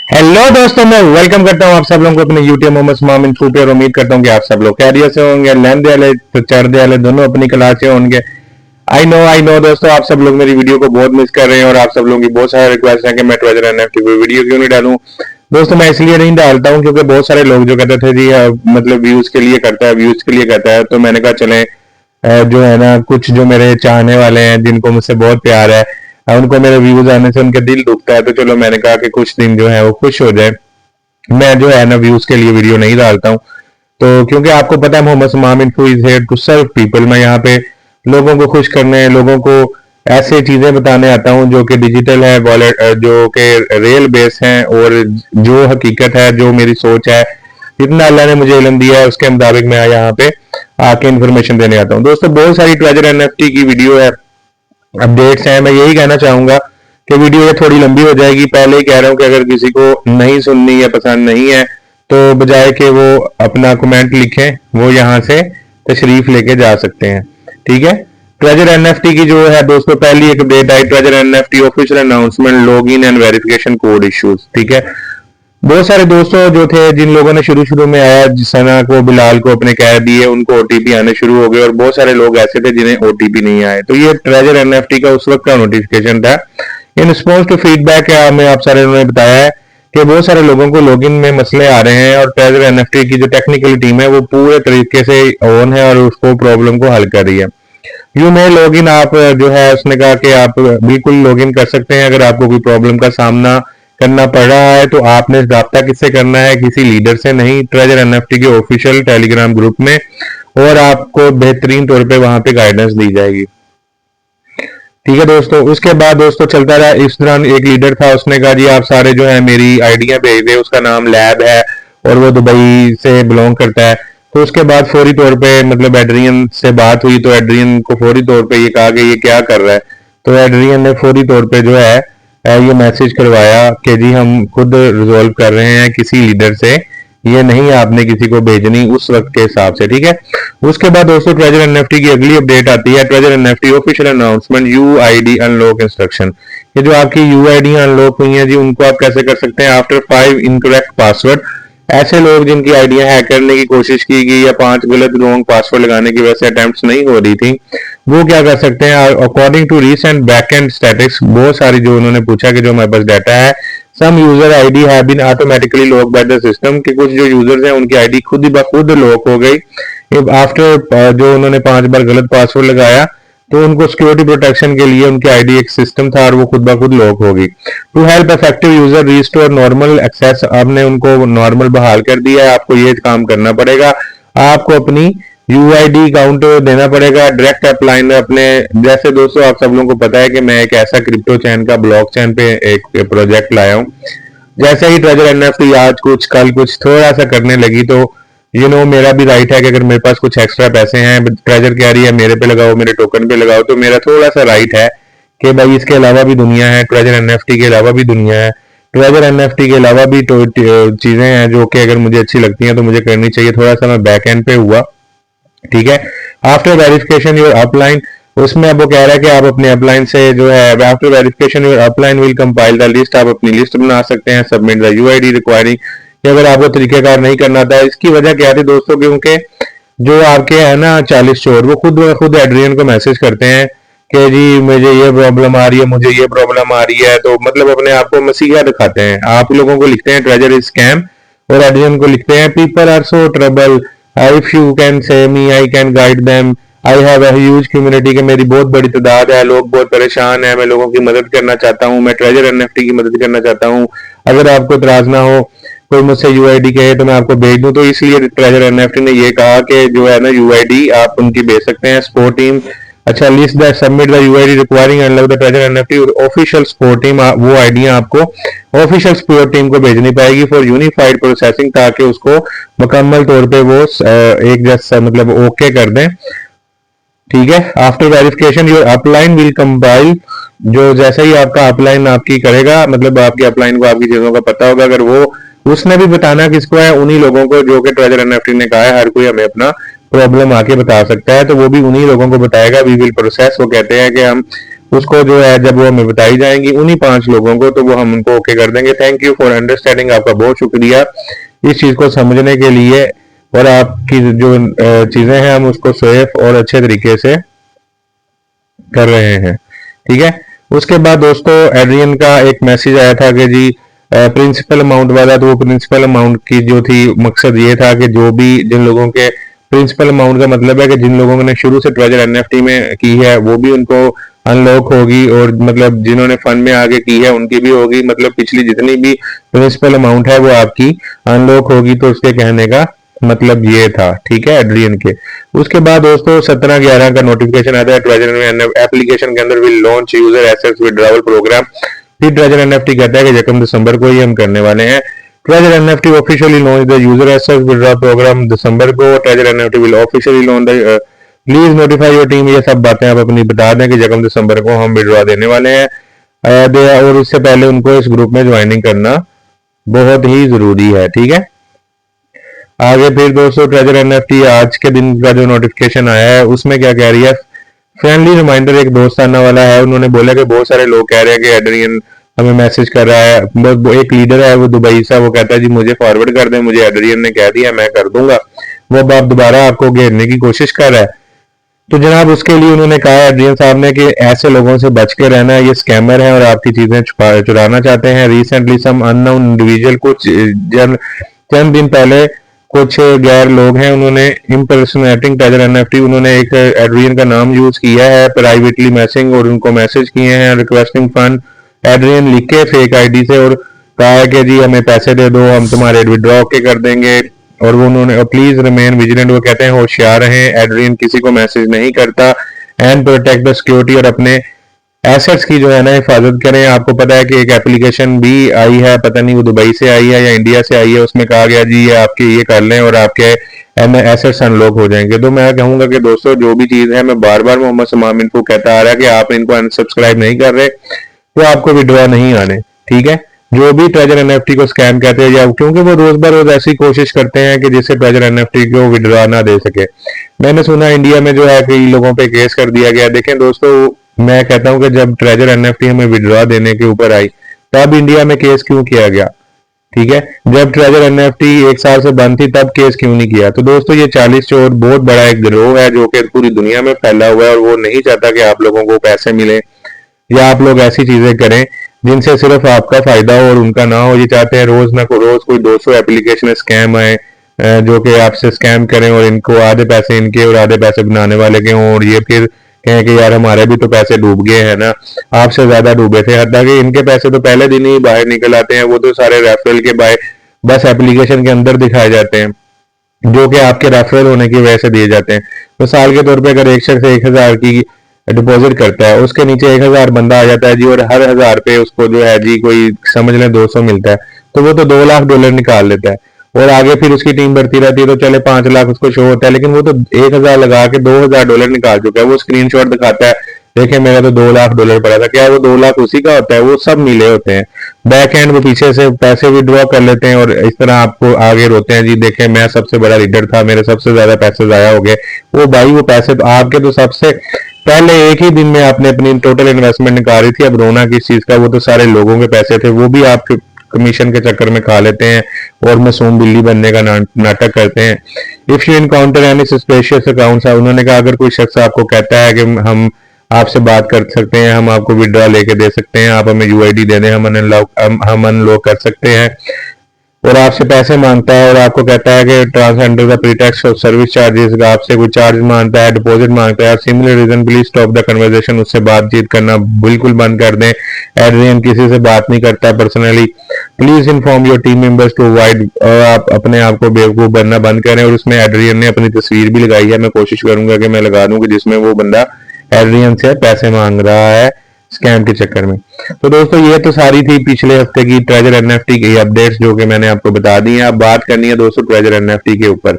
Hello दोस्तों, मैं welcome करता हूं आप सब लोगों को अपने यूट्यूब मोहम्मद इमाम इन्फो पे और उम्मीद करता हूं कि आप सब लोग खैरियत से होंगे, लैंदे वाले तो चढ़दे वाले दोनों अपनी क्लास से होंगे। आई नो दोस्तों, आप सब लोग मेरी वीडियो को बहुत मिस कर रहे हैं और आप सब लोगों की बहुत सारे रिक्वेस्ट है कि मैं ट्रेजर एनएफटी पे वीडियो क्यों नहीं डालूं। दोस्तों, मैं इसलिए नहीं डालता हूं क्योंकि बहुत सारे लोग जो कहते थे जी मतलब व्यूज के लिए करता है, व्यूज के लिए करता है, तो मैंने कहा चले जो है ना, कुछ जो मेरे चाहने वाले हैं जिनको मुझसे बहुत प्यार है, उनको मेरे व्यूज आने से उनके दिल दुखता है, तो चलो मैंने कहा कि कुछ दिन जो है वो खुश हो जाए। मैं जो है ना व्यूज के लिए वीडियो नहीं डालता हूँ। तो क्योंकि आपको पता है Mohammad Imam info is here to serve people. मैं यहाँ पे लोगों को खुश करने, लोगों को ऐसे चीजें बताने आता हूँ जो कि डिजिटल है, वॉलेट जो कि रियल बेस हैं और जो हकीकत है, जो मेरी सोच है, जितना अल्लाह ने मुझे इल्म दिया है उसके मुताबिक मैं यहाँ पे आके इन्फॉर्मेशन देने आता हूँ। दोस्तों, बहुत सारी ट्रेजर एनएफटी की वीडियो है, अपडेट्स हैं। मैं यही कहना चाहूंगा कि वीडियो ये थोड़ी लंबी हो जाएगी। पहले ही कह रहा हूँ कि अगर किसी को नहीं सुननी या पसंद नहीं है तो बजाय कि वो अपना कमेंट लिखें, वो यहाँ से तशरीफ लेके जा सकते हैं। ठीक है। ट्रेजर एनएफटी की जो है दोस्तों पहली एक update I, treasure NFT official announcement, log in and verification code issues. ठीक है। बहुत सारे दोस्तों जो थे, जिन लोगों ने शुरू शुरू में आया, सना को, बिलाल को अपने कह दिए, उनको ओटीपी आने शुरू हो गए और बहुत सारे लोग ऐसे थे जिन्हें ओटीपी नहीं आए। तो ये ट्रेजर एनएफटी का उस वक्त का नोटिफिकेशन था। इन रिस्पॉन्स टू फीडबैक हमें आप सारे ने बताया है कि बहुत सारे लोगों को लॉगिन में मसले आ रहे हैं और ट्रेजर एनएफटी की जो टेक्निकल टीम है वो पूरे तरीके से ऑन है और उसको प्रॉब्लम को हल कर रही है। यू मे लॉगिन, आप जो है उसने कहा कि आप बिल्कुल लॉगिन कर सकते हैं। अगर आपको कोई प्रॉब्लम का सामना करना पड़ रहा है तो आपने रब्ता किससे करना है? किसी लीडर से नहीं, ट्रेजर एनएफटी के ऑफिशियल टेलीग्राम ग्रुप में, और आपको बेहतरीन तौर पे वहां पे गाइडेंस दी जाएगी। ठीक है दोस्तों। उसके बाद दोस्तों चलता रहा, इस दौरान एक लीडर था, उसने कहा जी आप सारे जो है मेरी आइडिया भेज दे, उसका नाम लैब है और वो दुबई से बिलोंग करता है। तो उसके बाद फौरी तौर पे मतलब एड्रियन से बात हुई तो एड्रियन को फौरी तौर पे ये कहा कि ये क्या कर रहा है। तो एड्रियन ने फौरी तौर पे जो है ये मैसेज करवाया कि जी हम खुद रिजॉल्व कर रहे हैं किसी लीडर से, ये नहीं आपने किसी को भेजनी उस वक्त के हिसाब से। ठीक है। उसके बाद दोस्तों ट्रेजर एनएफटी की अगली अपडेट आती है, treasure NFT official announcement, UID unlock instruction. ये जो आपकी यूआईडी अनलॉक हुई है जी, उनको आप कैसे कर सकते हैं? आफ्टर 5 इनकरेक्ट पासवर्ड, ऐसे लोग जिनकी आइडिया हैक करने की कोशिश की गई या 5 गलत रॉन्ग पासवर्ड लगाने की वजह से अटेम्प्ट्स नहीं हो रही थी, वो क्या कर सकते हैं? According to recent backend statics, बहुत सारी जो उन्होंने पूछा कि जो हमारे पास डाटा है, some user ID have been automatically lock by the system, कि कुछ जो यूजर्स हैं उनकी आईडी खुद ही खुद लॉक हो गई आफ्टर जो उन्होंने 5 बार गलत पासवर्ड लगाया। तो उनको सिक्योरिटी प्रोटेक्शन के लिए उनकी आईडी एक सिस्टम था और वो खुद ब खुद लॉक होगी। To help effective user restore normal access, आपने उनको नॉर्मल बहाल कर दिया है। आपको ये काम करना पड़ेगा, आपको अपनी यूआईडी काउंट देना पड़ेगा। डायरेक्ट अपलाइन अपने, जैसे दोस्तों आप सब लोगों को पता है कि मैं एक ऐसा क्रिप्टो चैन का ब्लॉक चैन पे एक प्रोजेक्ट लाया हूँ। जैसे ही ट्रेजर एनएफटी आज कुछ कल कुछ थोड़ा सा करने लगी तो मेरा भी राइट है कि अगर मेरे पास कुछ एक्स्ट्रा पैसे हैं, ट्रेजर कह रही है मेरे पे लगाओ, मेरे टोकन पे लगाओ, तो मेरा थोड़ा सा राइट है कि भाई इसके अलावा भी दुनिया है, ट्रेजर एनएफटी के अलावा भी दुनिया है, ट्रेजर एनएफटी के अलावा भी चीजें हैं जो कि अगर मुझे अच्छी लगती हैं तो मुझे करनी चाहिए। थोड़ा सा मैं बैक एंड पे हुआ। ठीक है। आफ्टर वेरिफिकेशन योर अपलाइन, उसमें अब वो कह रहा है कि आप अपने अपलाइन से जो है, after verification your upline will compile the list, आप अपनी लिस्ट बना सकते हैं। सबमिट द यूआईडी रिक्वायरिंग, अगर आपको तरीकेकार नहीं करना था। इसकी वजह क्या थी दोस्तों? क्योंकि जो आपके है ना 40 चोर, वो खुद एड्रियन को मैसेज करते हैं कि जी मुझे ये प्रॉब्लम आ रही है, मुझे ये प्रॉब्लम आ रही है, तो मतलब अपने आप को मसीहा दिखाते हैं। आप लोगों को लिखते हैं ट्रेजर इज स्कैम और एड्रियन को लिखते हैं people are so trouble, if you can say me I can guide them, I have a huge community, के मेरी बहुत बड़ी तादाद है, लोग बहुत परेशान है, मैं लोगों की मदद करना चाहता हूँ, मैं ट्रेजर एनएफटी की मदद करना चाहता हूँ, अगर आपको इतराज ना हो, कोई मुझसे यूआईडी कहे तो मैं आपको भेज दूं। तो इसलिए ट्रेजर एनएफटी ने ये कहा कि जो है ना यूआईडी आप उनकी भेज सकते हैं। सपोर्ट टीम, अच्छा, list the submit the UID requiring unlock the treasure NFT, official support team, वो आईडियां आपको ऑफिशियल सपोर्ट टीम को भेजनी पड़ेगी फॉर यूनिफाइड प्रोसेसिंग, ताकि उसको मुकम्मल तौर पे वो एक जैसा मतलब ओके कर दें। ठीक है। After verification your upline will compile, जो जैसे ही आपका अपलाइन आपकी करेगा, मतलब आपकी अपलाइन को आपकी चीजों का पता होगा, अगर वो उसने भी बताना किसको है, उन्हीं लोगों को जो कि ट्रेजर एनएफटी ने कहा है हर कोई हमें अपना प्रॉब्लम आके बता सकता है, तो वो भी उन्हीं लोगों को बताएगा। वी विल प्रोसेस, वो कहते हैं कि हम उसको जो है जब वो हमें बताई जाएंगी उन्हीं 5 लोगों को, तो वो हम उनको ओके कर देंगे। थैंक यू फॉर अंडरस्टैंडिंग, आपका बहुत शुक्रिया इस चीज को समझने के लिए, और आपकी जो चीजें हैं हम उसको सेफ और अच्छे तरीके से कर रहे हैं, ठीक है। उसके बाद दोस्तों एड्रियन का एक मैसेज आया था कि जी प्रिंसिपल अमाउंट वाला, तो वो प्रिंसिपल अमाउंट की जो थी मकसद ये था कि जो भी जिन लोगों के प्रिंसिपल अमाउंट का मतलब है कि जिन लोगों ने शुरू से ट्रेजर एनएफटी में की है वो भी उनको अनलॉक होगी, और मतलब जिन्होंने फंड में आगे की है उनकी भी होगी, मतलब पिछली जितनी भी प्रिंसिपल अमाउंट है वो आपकी अनलॉक होगी। तो उसके कहने का मतलब ये था, ठीक है, एड्रियन के। उसके बाद दोस्तों 17/11 का नोटिफिकेशन आता है ट्रेजर एप्लीकेशन के अंदर will launch user assets withdrawal program. फिर ट्रेजर एनएफटी कहता है कि 1 दिसंबर को ही हम करने वाले हैं। Treasure NFT officially launch the user assets withdrawal program दिसंबर को। Treasure NFT will officially launch the please notify your team. ये सब बातें आप अपनी बता दें कि 1 दिसंबर को हम विड्रॉ देने वाले हैं, और उससे पहले उनको इस ग्रुप में ज्वाइनिंग करना बहुत ही जरूरी है, ठीक है। आगे फिर दोस्तों ट्रेजर एनएफटी आज के दिन का जो नोटिफिकेशन आया है उसमें क्या कह रही है, फ्रेंडली रिमाइंडर एक दोस्ताना वाला है। उन्होंने बोला कि बहुत सारे लोग कह रहे हैं कि एड्रियन हमें मैसेज कर रहा है, एक लीडर है वो दुबई से, वो कहता है जी मुझे फॉरवर्ड कर दें, मुझे एड्रियन ने कह दिया मैं कर दूंगा। वो अब आप दोबारा आपको घेरने की कोशिश कर रहा है। तो जनाब उसके लिए उन्होंने कहा एड्रियन साहब ने कि ऐसे लोगों से बच के रहना, ये स्कैमर है और आपकी चीजें चुराना चाहते हैं। रिसेंटली सम अननोन इंडिविजुअल कुछ चंद दिन पहले कुछ गैर लोग हैं, उन्होंने इम्पर्सनेटिंग ट्रेजर एनएफटी, उन्होंने एक एड्रियन का नाम यूज किया है प्राइवेटली मैसेजिंग, और उनको मैसेज किए हैं रिक्वेस्टिंग फंड एड्रियन लिख के फेक आईडी से, और कहा है कि जी हमें पैसे दे दो हम तुम्हारे विड्रॉ के कर देंगे। और वो उन्होंने प्लीज रिमेन विजिलेंट, वो कहते हैं होशियार रहें, एड्रियन किसी को मैसेज नहीं करता, एंड प्रोटेक्ट द सिक्योरिटी, और अपने एसेट्स की जो है ना हिफाजत करें। आपको पता है कि एक एप्लीकेशन भी आई है, पता नहीं वो दुबई से आई है या इंडिया से आई है, उसमें कहा गया जी ये आपके ये कर लें और आपके एसेट्स अनलॉक हो जाएंगे। तो मैं कहूंगा कि दोस्तों जो भी चीज है, मैं बार बार मोहम्मद समाम इनको कहता आ रहा है कि आप इनको अनसब्सक्राइब नहीं कर रहे तो आपको विड्रॉ नहीं आने, ठीक है। जो भी ट्रेजर एनएफटी को स्कैम कहते हैं, या क्योंकि वो रोज बर रोज ऐसी कोशिश करते हैं कि जिससे ट्रेजर एनएफटी को विड्रॉ ना दे सके। मैंने सुना इंडिया में जो है कई लोगों पे केस कर दिया गया। देखें दोस्तों मैं कहता हूं कि जब ट्रेजर एनएफटी हमें विड्रॉ देने के ऊपर आई तब इंडिया में केस क्यों किया गया, ठीक है। जब ट्रेजर एनएफटी 1 साल से बंद थी तब केस क्यों नहीं किया। तो दोस्तों ये 40 चोर बहुत बड़ा एक गिरोह है जो कि पूरी दुनिया में फैला हुआ है, और वो नहीं चाहता कि आप लोगों को पैसे मिले या आप लोग ऐसी चीजें करें जिनसे सिर्फ आपका फायदा हो और उनका ना हो। ये चाहते हैं रोज ना रोज कोई 200 एप्लीकेशन स्कैम आए जो कि आपसे स्कैम करें, और इनको आधे पैसे इनके और आधे पैसे बनाने वाले के हों, और ये फिर कहें कि यार हमारे भी तो पैसे डूब गए हैं ना, आपसे ज्यादा डूबे थे। हालांकि इनके पैसे तो पहले दिन ही बाहर निकल आते हैं, वो तो सारे रेफरल के बाय बस एप्लीकेशन के अंदर दिखाए जाते हैं जो कि आपके रेफरल होने की वजह से दिए जाते हैं। मिसाल के तौर पे अगर एक शख्स 1000 की डिपॉजिट करता है, उसके नीचे 1000 बंदा आ जाता है जी, और हर 1000 पे उसको जो है जी कोई समझ लें 200 मिलता है, तो वो तो $2 लाख निकाल लेता है, और आगे फिर उसकी टीम बढ़ती रहती है तो चले 5 लाख उसको शो होता है, लेकिन वो तो 1000 लगा के $2000 निकाल चुका है। वो स्क्रीनशॉट दिखाता है देखें मेरा तो $2 लाख पड़ा था। क्या वो 2 लाख उसी का होता है? वो सब मिले होते हैं। बैक एंड वो पीछे से पैसे विड्रॉ कर लेते हैं और इस तरह आपको आगे रोते हैं जी देखें मैं सबसे बड़ा लीडर था, मेरे सबसे ज्यादा पैसे जाया हो गए। वो भाई वो पैसे तो आपके तो सबसे पहले एक ही दिन में आपने अपनी टोटल इन्वेस्टमेंट निकाली थी, अब रोना किस चीज का? वो तो सारे लोगों के पैसे थे, वो भी आप कमीशन के चक्कर में खा लेते हैं और मासूम बिल्ली बनने का नाटक करते हैं। If you encounter any suspicious accounts, उन्होंने कहा अगर कोई शख्स आपको कहता है कि हम आपसे बात कर सकते हैं, हम आपको विड्रॉ लेके दे सकते हैं, आप हमें यूआईडी दे दें, हम अनलॉक कर सकते हैं, और आपसे पैसे मांगता है और आपको कहता है कि trans under the pretext of service charges, आपसे कोई चार्ज मांगता है, डिपॉजिट मांगता है, similar reason, please stop the conversation, उससे बातचीत करना बिल्कुल बंद कर दें। एड्रियन किसी से बात नहीं करता personally. Please inform your team members to avoid, आप अपने आप को बेवकूफ बनना बंद करें। और उसमें एड्रियन ने अपनी तस्वीर भी लगाई है, मैं कोशिश करूंगा कि मैं लगा दूं कि जिसमें वो बंदा एड्रियन से पैसे मांग रहा है स्कैम के चक्कर में। तो दोस्तों ये तो सारी थी पिछले हफ्ते की ट्रेजर एनएफटी की अपडेट्स जो कि मैंने आपको बता दी है। अब बात करनी है दोस्तों ट्रेजर एनएफटी के ऊपर।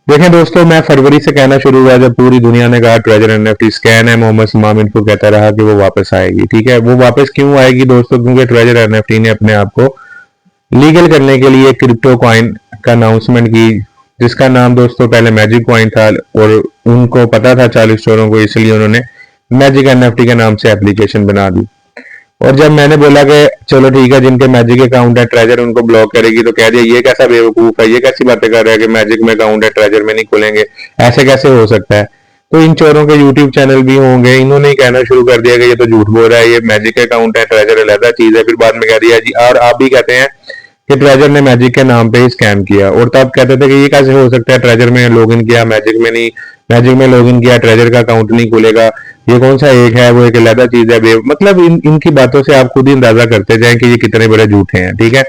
देखें दोस्तों मैं फरवरी से कहना शुरू हुआ जब पूरी दुनिया ने कहा ट्रेजर एनएफटी स्कैम है, मोहम्मद समाम इनको कहता रहा कि वो वापस आएगी। ठीक है, वो वापस क्यों आएगी दोस्तों? क्योंकि ट्रेजर एनएफटी ने अपने आप को लीगल करने के लिए क्रिप्टो कॉइन का अनाउंसमेंट की, जिसका नाम दोस्तों पहले मैजिक कॉइन था और उनको पता था 40 चोरों को, इसलिए उन्होंने मैजिक एनएफटी के नाम से एप्लीकेशन बना दी। और जब मैंने बोला कि चलो ठीक है, जिनके मैजिक अकाउंट है ट्रेजर उनको ब्लॉक करेगी, तो कह दिया ये कैसा बेवकूफ है, ये कैसी बातें कर रहा है कि मैजिक में अकाउंट है ट्रेजर में नहीं खुलेंगे, ऐसे कैसे हो सकता है। तो इन चोरों के यूट्यूब चैनल भी होंगे, इन्होंने ही कहना शुरू कर दिया कि ये तो झूठ बोल रहा है, ये मैजिक अकाउंट है, ट्रेजर अलग चीज है। फिर बाद में कह दिया जी, और आप भी कहते हैं कि ट्रेजर ने मैजिक के नाम पे ही स्कैम किया, और तब कहते थे कि ये कैसे हो सकता है, ट्रेजर में लॉगिन किया मैजिक में नहीं, मैजिक में लॉगिन किया ट्रेजर का अकाउंट नहीं खुलेगा, ये कौन सा एक है, वो एक अलग चीज है। मतलब इनकी बातों से आप खुद ही अंदाजा करते जाएं कि ये कितने बड़े झूठे हैं। ठीक है,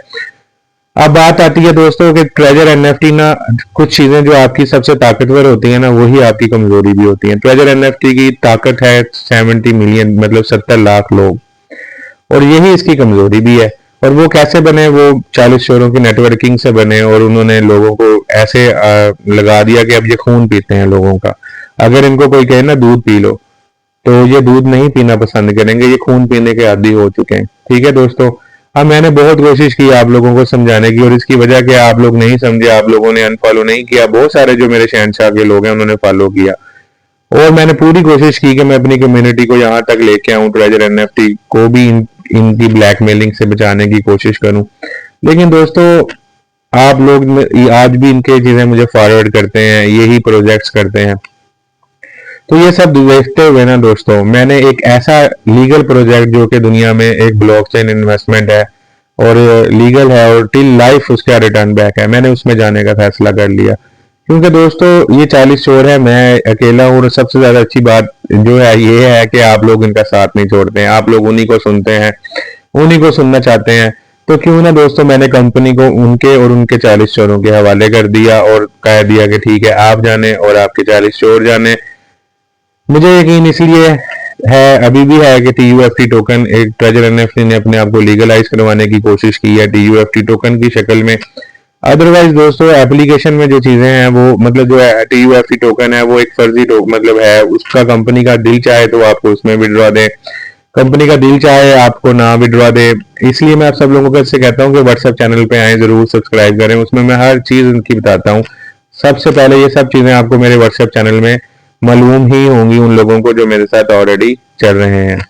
अब बात आती है दोस्तों कि ट्रेजर एनएफटी ना, कुछ चीजें जो आपकी सबसे ताकतवर होती है ना, वही आपकी कमजोरी भी होती है। ट्रेजर एनएफटी की ताकत है 70 मिलियन, मतलब 70 लाख लोग, और यही इसकी कमजोरी भी है। और वो कैसे बने, वो 40 चोरों की नेटवर्किंग से बने, और उन्होंने लोगों को ऐसे लगा दिया कि अब ये खून पीते हैं लोगों का। अगर इनको कोई कहे ना दूध पी लो, तो ये दूध नहीं पीना पसंद करेंगे, ये खून पीने के आदी हो चुके हैं। ठीक है दोस्तों, अब मैंने बहुत कोशिश की आप लोगों को समझाने की, और इसकी वजह कि आप लोग नहीं समझे, आप लोगों ने अनफॉलो नहीं किया। बहुत सारे जो मेरे शहनशाह के लोग हैं उन्होंने फॉलो किया, और मैंने पूरी कोशिश की कि मैं अपनी कम्युनिटी को यहाँ तक लेके आऊं, ट्रेजर एनएफटी को भी इनकी ब्लैकमेलिंग से बचाने की कोशिश करूं। लेकिन दोस्तों, आप लोग आज भी इनके चीजें मुझे फॉरवर्ड करते हैं, यही प्रोजेक्ट्स करते हैं। तो ये सब देखते हुए ना दोस्तों, मैंने एक ऐसा लीगल प्रोजेक्ट जो कि दुनिया में एक ब्लॉकचेन इन्वेस्टमेंट है और लीगल है और टिल लाइफ उसका रिटर्न बैक है, मैंने उसमें जाने का फैसला कर लिया। क्योंकि दोस्तों ये 40 चोर है, मैं अकेला हूँ, और सबसे ज्यादा अच्छी बात जो है ये है कि आप लोग इनका साथ नहीं छोड़ते हैं, आप लोग उन्हीं को सुनते हैं, उन्हीं को सुनना चाहते हैं। तो क्यों ना दोस्तों, मैंने कंपनी को उनके और उनके 40 चोरों के हवाले कर दिया और कह दिया कि ठीक है, आप जाने और आपके 40 चोर जाने। मुझे यकीन इसलिए है, अभी भी है, कि टीयूएफटी टोकन, एक ट्रेजर एनएफटी ने अपने आप को लीगलाइज करवाने की कोशिश की है टीयूएफटी टोकन की शक्ल में। अदरवाइज दोस्तों, एप्लीकेशन में जो चीजें हैं वो, मतलब जो टीयूएफटी टोकन है वो एक फर्जी मतलब है, उसका कंपनी का दिल चाहे तो आपको उसमें विड्रॉ दे, कंपनी का दिल चाहे आपको ना विड्रॉ दे। इसलिए मैं आप सब लोगों को इससे कहता हूँ कि व्हाट्सएप चैनल पे आए, जरूर सब्सक्राइब करें, उसमें मैं हर चीज उनकी बताता हूँ। सबसे पहले ये सब चीजें आपको मेरे व्हाट्सएप चैनल में मालूम ही होंगी उन लोगों को जो मेरे साथ ऑलरेडी चल रहे हैं।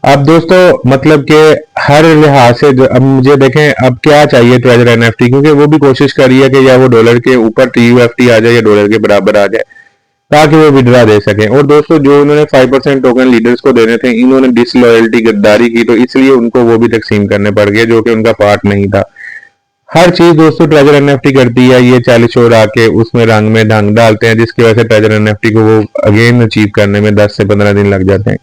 अब दोस्तों, मतलब कि हर लिहाज से अब मुझे देखें, अब क्या चाहिए ट्रेजर एनएफटी, क्योंकि वो भी कोशिश कर रही है कि या वो डॉलर के ऊपर टीयूएफटी आ जाए या डॉलर के बराबर आ जाए, ताकि वो विड्रा दे सकें। और दोस्तों, जो उन्होंने 5% टोकन लीडर्स को देने थे, इन्होंने डिसलॉयल्टी, गद्दारी की, तो इसलिए उनको वो भी तकसीम करने पड़ गए जो कि उनका पार्ट नहीं था। हर चीज दोस्तों ट्रेजर एनएफटी करती है, ये 40 चोर आके उसमें रंग में ढंग डालते हैं, जिसकी वजह से ट्रेजर एनएफटी को वो अगेन अचीव करने में 10 से 15 दिन लग जाते हैं।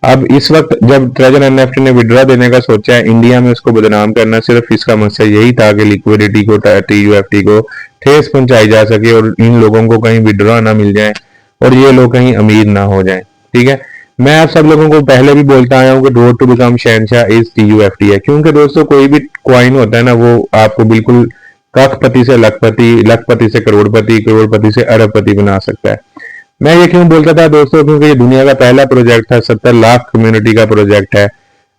अब इस वक्त जब ट्रेजर एनएफटी ने विड्रॉ देने का सोचा है, इंडिया में उसको बदनाम करना, सिर्फ इसका मकसद यही था कि लिक्विडिटी को, टीयूएफटी को ठेस पहुंचाई जा सके और इन लोगों को कहीं विड्रॉ ना मिल जाए और ये लोग कहीं अमीर ना हो जाएं। ठीक है, मैं आप सब लोगों को पहले भी बोलता आया हूँ कि रोड टू बिकम शहनशाह इज टीयूएफटी है, क्योंकि दोस्तों कोई भी क्वाइन होता है ना, वो आपको बिल्कुल कखपति से लखपति, लखपति से करोड़पति, करोड़पति से अरबपति बना सकता है। मैं ये क्यों बोलता था दोस्तों, क्योंकि ये दुनिया का पहला प्रोजेक्ट था, 70 लाख कम्युनिटी का प्रोजेक्ट है,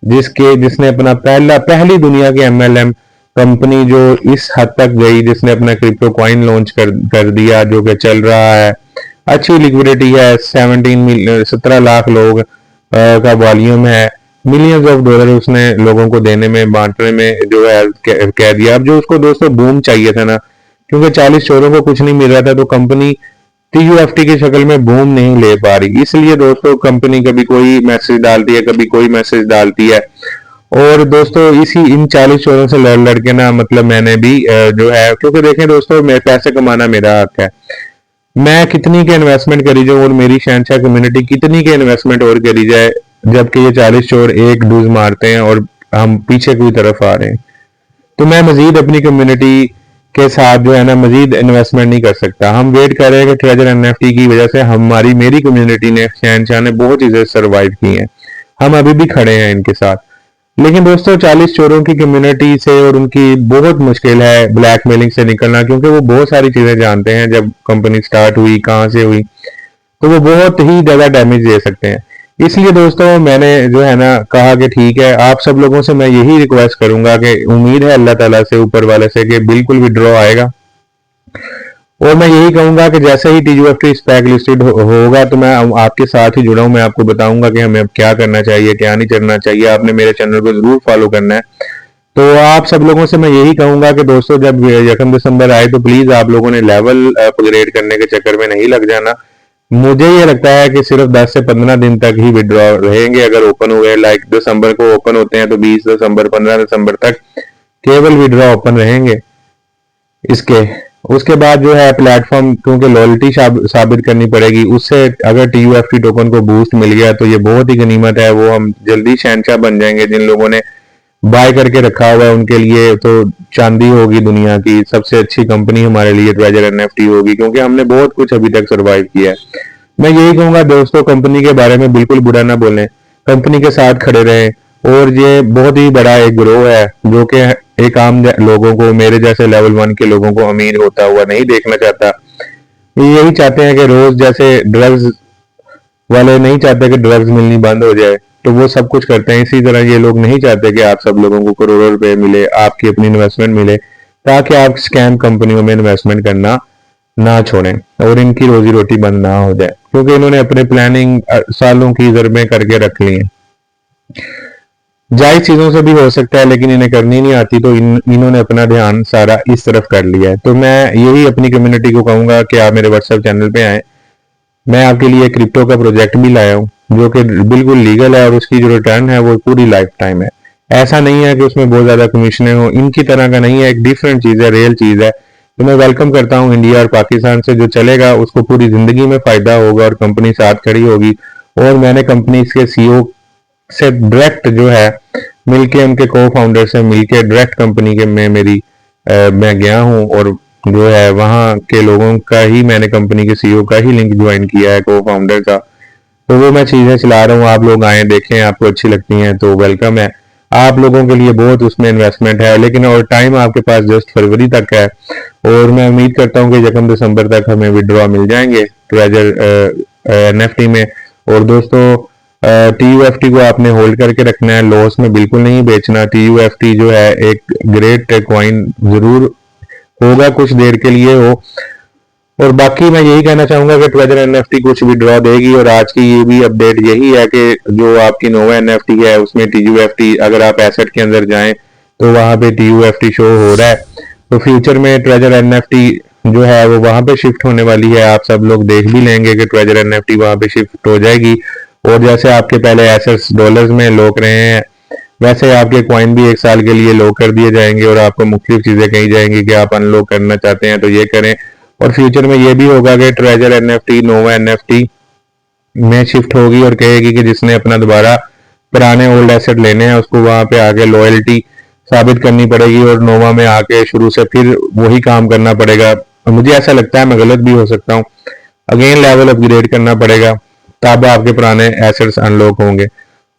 जिसने अपना पहली दुनिया की एमएलएम कंपनी जो इस हद तक गई, जिसने अपना क्रिप्टो कॉइन लॉन्च कर दिया, जो कि चल रहा है, अच्छी लिक्विडिटी है, 17 लाख लोग का वॉल्यूम है, मिलियंस ऑफ डॉलर उसने लोगों को देने में, बांटने में जो है कह दिया। अब जो उसको दोस्तों बूम चाहिए था ना, क्योंकि 40 चोरों को कुछ नहीं मिल रहा था, तो कंपनी टीयूएफटी की शक्ल में बूम नहीं ले पा रही। इसलिए दोस्तों कंपनी कभी कोई मैसेज डालती है, कभी कोई मैसेज डालती है, और दोस्तों इसी इन 40 चोरों से लड़ लड़ के ना, मतलब मैंने भी जो है, क्योंकि देखें दोस्तों, मेरे पैसे कमाना मेरा हक है, मैं कितनी के इन्वेस्टमेंट करी जाऊं और मेरी शहनशाह कम्युनिटी कितनी के इन्वेस्टमेंट और करी जाए, जबकि ये 40 चोर एक डूज मारते हैं और हम पीछे की तरफ आ रहे हैं। तो मैं मजीद अपनी कम्युनिटी के साथ जो है ना, मजीद इन्वेस्टमेंट नहीं कर सकता। हम वेट कर रहे हैं कि ट्रेजर एनएफटी की वजह से मेरी कम्युनिटी ने, शहनशाह ने बहुत चीजें सर्वाइव की हैं, हम अभी भी खड़े हैं इनके साथ। लेकिन दोस्तों 40 चोरों की कम्युनिटी से और उनकी बहुत मुश्किल है ब्लैकमेलिंग से निकलना, क्योंकि वो बहुत सारी चीजें जानते हैं, जब कंपनी स्टार्ट हुई, कहाँ से हुई, तो वो बहुत ही ज्यादा डैमेज दे सकते हैं। इसलिए दोस्तों मैंने जो है ना कहा कि ठीक है, आप सब लोगों से मैं यही रिक्वेस्ट करूंगा कि उम्मीद है अल्लाह ताला से, ऊपर वाले से, कि बिल्कुल विड्रॉ आएगा और मैं यही कहूंगा कि जैसे ही TUFT स्पैक लिस्टेड होगा तो मैं आपके साथ ही जुड़ा हूं, मैं आपको बताऊंगा कि हमें अब क्या करना चाहिए, क्या नहीं करना चाहिए। आपने मेरे चैनल को जरूर फॉलो करना है। तो आप सब लोगों से मैं यही कहूंगा कि दोस्तों, जब 1 दिसंबर आए तो प्लीज आप लोगों ने लेवल अपग्रेड करने के चक्कर में नहीं लग जाना। मुझे ये लगता है कि सिर्फ 10 से 15 दिन तक ही विड्रॉ रहेंगे अगर ओपन हुए। लाइक दिसंबर को ओपन होते हैं तो 20 दिसंबर 15 दिसंबर तक केवल विड्रॉ ओपन रहेंगे इसके। उसके बाद जो है प्लेटफॉर्म, क्योंकि लॉयल्टी साबित करनी पड़ेगी, उससे अगर TUFT टोकन को बूस्ट मिल गया तो ये बहुत ही गनीमत है। वो हम जल्दी शहनशाह बन जाएंगे। जिन लोगों ने बाय करके रखा हुआ है उनके लिए तो चांदी होगी दुनिया की। सबसे अच्छी कंपनी हमारे लिए ट्रेजर NFT होगी, क्योंकि हमने बहुत कुछ अभी तक सरवाइव किया है। मैं यही कहूंगा दोस्तों, कंपनी के बारे में बिल्कुल बुरा ना बोलें, कंपनी के साथ खड़े रहें। और ये बहुत ही बड़ा एक ग्रोह है जो कि एक आम लोगों को, मेरे जैसे लेवल 1 के लोगों को अमीर होता हुआ नहीं देखना चाहता। ये यही चाहते हैं कि रोज जैसे ड्रग्स वाले नहीं चाहते कि ड्रग्स मिलनी बंद हो जाए, तो वो सब कुछ करते हैं। इसी तरह ये लोग नहीं चाहते कि आप सब लोगों को करोड़ों रुपए मिले, आपकी अपनी इन्वेस्टमेंट मिले, ताकि आप स्कैम कंपनियों में इन्वेस्टमेंट करना ना छोड़ें और इनकी रोजी रोटी बंद ना हो जाए, क्योंकि इन्होंने अपने प्लानिंग सालों की जरबें करके रख ली हैं। जायज चीजों से भी हो सकता है, लेकिन इन्हें करनी नहीं आती, तो इन्होंने अपना ध्यान सारा इस तरफ कर लिया है। तो मैं यही अपनी कम्युनिटी को कहूंगा कि आप मेरे व्हाट्सएप चैनल पे आए। मैं आपके लिए क्रिप्टो का प्रोजेक्ट भी लाया हूँ जो कि बिल्कुल लीगल है, और उसकी जो रिटर्न है वो पूरी लाइफ टाइम है। ऐसा नहीं है कि उसमें बहुत ज्यादा कमीशनें हो, इनकी तरह का नहीं है, एक डिफरेंट चीज है, रियल चीज है। तो मैं वेलकम करता हूँ इंडिया और पाकिस्तान से। जो चलेगा उसको पूरी जिंदगी में फायदा होगा और कंपनी साथ खड़ी होगी। और मैंने कंपनी के CEO से डायरेक्ट जो है मिलके, उनके को फाउंडर से मिलके डायरेक्ट कंपनी के में मेरी मैं गया हूँ, और जो है वहाँ के लोगों का ही, मैंने कंपनी के CEO का ही लिंक ज्वाइन किया है, को फाउंडर का। तो वो मैं चीजें चला रहा हूँ, आप लोग आए देखें, आपको अच्छी लगती हैं तो वेलकम है। आप लोगों के लिए बहुत उसमें इन्वेस्टमेंट है, लेकिन और टाइम आपके पास जस्ट फरवरी तक है। और मैं उम्मीद करता हूँ कि 1 दिसंबर तक हमें विड्रॉ मिल जाएंगे ट्रेजर NFT में। और दोस्तों, TUFT को आपने होल्ड करके रखना है, लॉस में बिल्कुल नहीं बेचना। TUFT जो है एक ग्रेट कॉइन जरूर होगा, कुछ देर के लिए हो। और बाकी मैं यही कहना चाहूंगा कि ट्रेजर NFT कुछ विड्रॉ देगी। और आज की ये भी अपडेट यही है कि जो आपकी नोवा NFT है उसमें TUFT, अगर आप एसेट के अंदर जाएं तो वहां पे TUFT शो हो रहा है। तो फ्यूचर में ट्रेजर NFT जो है वो वहां पे शिफ्ट होने वाली है। आप सब लोग देख भी लेंगे कि ट्रेजर NFT वहां पे शिफ्ट हो जाएगी। और जैसे आपके पहले एसेट्स डॉलर्स में लॉक रहे हैं, वैसे आपके कॉइन भी 1 साल के लिए लॉक कर दिए जाएंगे, और आपको मुख्तलिफ चीजें कही जाएंगी कि आप अनलॉक करना चाहते हैं तो ये करें। और फ्यूचर में ये भी होगा कि ट्रेजर NFT नोवा NFT में शिफ्ट होगी और कहेगी कि जिसने अपना दोबारा पुराने ओल्ड एसेट लेने हैं उसको वहां पे आके लॉयल्टी साबित करनी पड़ेगी, और नोवा में आके शुरू से फिर वही काम करना पड़ेगा। मुझे ऐसा लगता है, मैं गलत भी हो सकता हूँ, अगेन लेवल अपग्रेड करना पड़ेगा, तब आपके पुराने एसेट्स अनलॉक होंगे।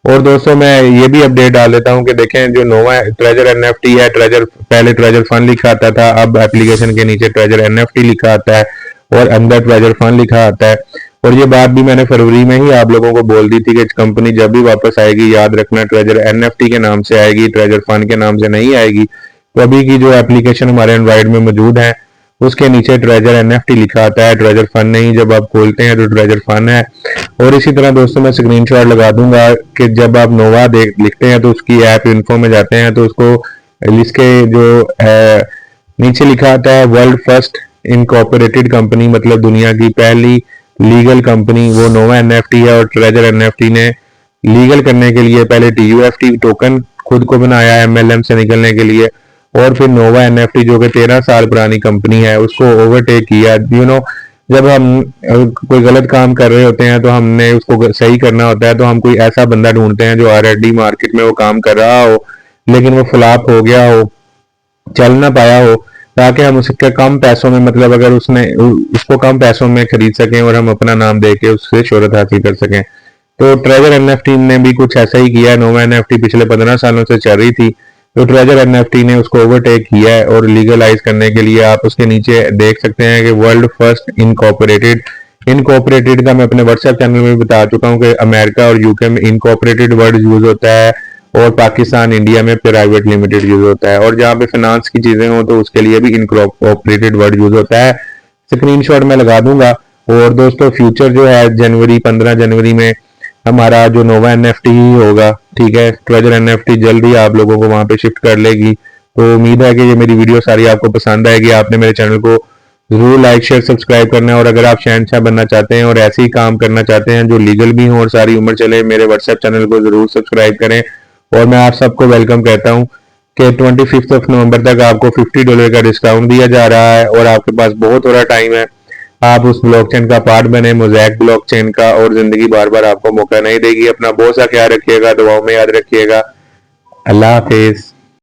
और दोस्तों, मैं ये भी अपडेट डाल देता हूँ कि देखें, जो नोवा ट्रेजर NFT है, ट्रेजर पहले ट्रेजर फंड लिखा आता था, अब एप्लीकेशन के नीचे ट्रेजर NFT लिखा आता है और अंदर ट्रेजर फंड लिखा आता है। और ये बात भी मैंने फरवरी में ही आप लोगों को बोल दी थी कि कंपनी जब भी वापस आएगी, याद रखना ट्रेजर NFT के नाम से आएगी, ट्रेजर फंड के नाम से नहीं आएगी। तो अभी की जो एप्लीकेशन हमारे एंड्रॉइड में मौजूद है उसके नीचे ट्रेजर NFT लिखा आता है, ट्रेजर फंड नहीं। जब आप खोलते हैं तो ट्रेजर फंड है। और इसी तरह दोस्तों, मैं स्क्रीनशॉट लगा दूंगा कि जब आप नोवा लिखते हैं तो उसकी ऐप इन्फो में जाते हैं तो उसको इसके जो नीचे लिखा आता है वर्ल्ड फर्स्ट इनकॉर्पोरेटेड कंपनी, मतलब दुनिया की पहली लीगल कंपनी, वो नोवा NFT है। और ट्रेजर NFT ने लीगल करने के लिए पहले TUFT टोकन खुद को बनाया MLM से निकलने के लिए, और फिर नोवा NFT जो कि 13 साल पुरानी कंपनी है उसको ओवरटेक किया। जब हम कोई गलत काम कर रहे होते हैं तो हमने उसको सही करना होता है, तो हम कोई ऐसा बंदा ढूंढते हैं जो ऑलरेडी मार्केट में वो काम कर रहा हो, लेकिन वो फ्लॉप हो गया हो, चल ना पाया हो, ताकि हम उसके कम पैसों में, मतलब अगर उसको कम पैसों में खरीद सकें और हम अपना नाम दे के उससे शोहरत हासिल कर सकें। तो ट्रेजर NFT ने भी कुछ ऐसा ही किया है। नोवा NFT पिछले 15 सालों से चल रही थी, तो ट्रेजर NFT ने उसको ओवरटेक किया है। और लीगलाइज करने के लिए आप उसके नीचे देख सकते हैं कि वर्ल्ड फर्स्ट इनकॉर्पोरेटेड का मैं अपने व्हाट्सएप चैनल में बता चुका हूँ कि अमेरिका और यूके में इनकॉर्पोरेटेड वर्ड यूज होता है, और पाकिस्तान इंडिया में प्राइवेट लिमिटेड यूज होता है। और जहाँ पे फाइनेंस की चीजें हो तो उसके लिए भी इनकॉर्पोरेटेड वर्ड यूज होता है। स्क्रीनशॉट मैं लगा दूंगा। और दोस्तों फ्यूचर जो है जनवरी 15 जनवरी में हमारा जो नोवा एनएफटी ही होगा, ठीक है। ट्रेजर एनएफटी जल्द ही आप लोगों को वहां पे शिफ्ट कर लेगी। तो उम्मीद है कि ये मेरी वीडियो सारी आपको पसंद आएगी। आपने मेरे चैनल को जरूर लाइक शेयर सब्सक्राइब करना है। और अगर आप शहनशाह बनना चाहते हैं और ऐसे ही काम करना चाहते हैं जो लीगल भी हो और सारी उम्र चले, मेरे व्हाट्सएप चैनल को जरूर सब्सक्राइब करें। और मैं आप सबको वेलकम कहता हूँ कि 25 नवंबर तक आपको $50 का डिस्काउंट दिया जा रहा है और आपके पास बहुत थोड़ा टाइम है। आप उस ब्लॉकचेन का पार्ट बने, मोज़ैक ब्लॉकचेन का, और जिंदगी बार बार आपको मौका नहीं देगी। अपना बहुत सा ख्याल रखिएगा, दुआओं में याद रखिएगा। अल्लाह हाफिज।